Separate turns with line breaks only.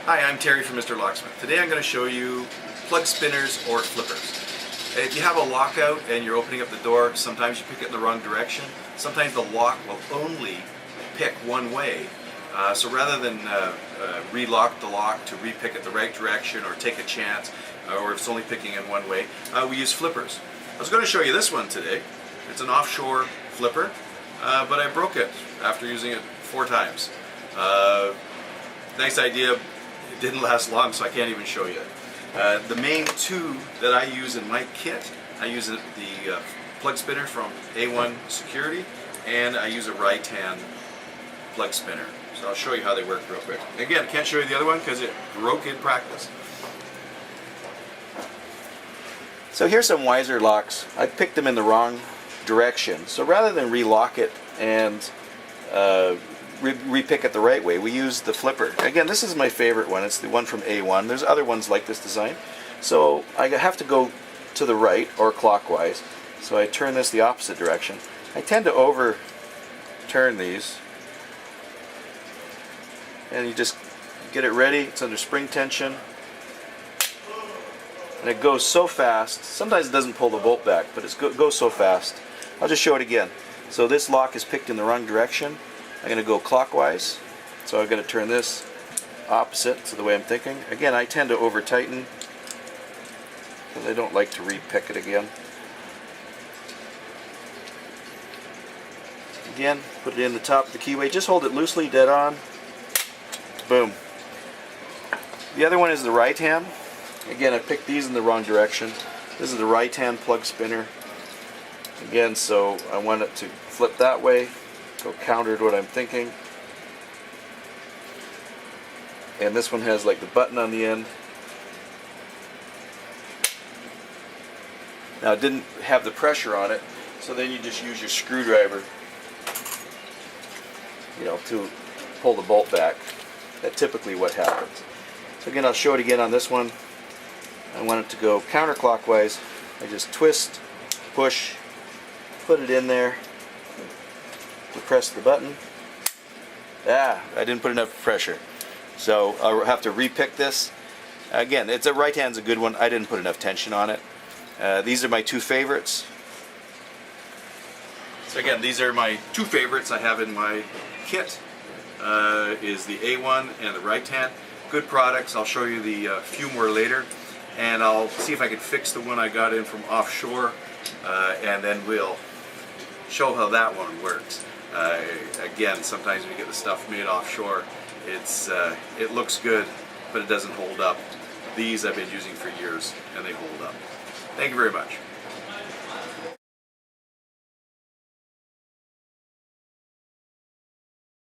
Hi, I'm Terry from Mr. Locksmith. Today I'm going to show you plug spinners or flippers. If you have a lockout and you're opening up the door, sometimes you pick it in the wrong direction. Sometimes the lock will only pick one way. So rather than relock the lock to repick it the right direction or take a chance, or if it's only picking in one way, we use flippers. I was going to show you this one today. It's an offshore flipper, but I broke it after using it 4 times. Nice idea. It didn't last long, so I can't even show you. The main 2 that I use in my kit, I use the plug spinner from A1 Security, and I use a right-hand plug spinner. So I'll show you how they work real quick. Again, I can't show you the other one because it broke in practice. So here's some wiser locks. I picked them in the wrong direction. So rather than relock it and repick it the right way, we use the flipper. Again, this is my favorite one. It's the one from A1. There's other ones like this design. So I have to go to the right or clockwise. So I turn this the opposite direction. I tend to overturn these. And you just get it ready. It's under spring tension. And it goes so fast. Sometimes it doesn't pull the bolt back, but it goes so fast. I'll just show it again. So this lock is picked in the wrong direction. I'm going to go clockwise, so I'm going to turn this opposite to the way I'm thinking. Again, I tend to over tighten because I don't like to re-pick it again. Again, put it in the top of the keyway. Just hold it loosely, dead on. Boom. The other one is the right hand. Again, I picked these in the wrong direction. This is the right hand plug spinner. Again, so I want it to flip that way. Go counter to what I'm thinking. And this one has like the button on the end. Now it didn't have the pressure on it, so then you just use your screwdriver, to pull the bolt back. That's typically what happens. So again, I'll show it again on this one. I want it to go counterclockwise. I just twist, push, put it in there. Press the button. I didn't put enough pressure, so I'll have to repick this. Again, it's a right hand's a good one. I didn't put enough tension on it. These are my 2 favorites. So again, these are my 2 favorites I have in my kit. Is the A1 and the right hand. Good products. I'll show you the few more later, and I'll see if I can fix the one I got in from offshore, and then we'll show how that one works. Again, sometimes when you get the stuff made offshore, it looks good, but it doesn't hold up. These I've been using for years, and they hold up. Thank you very much.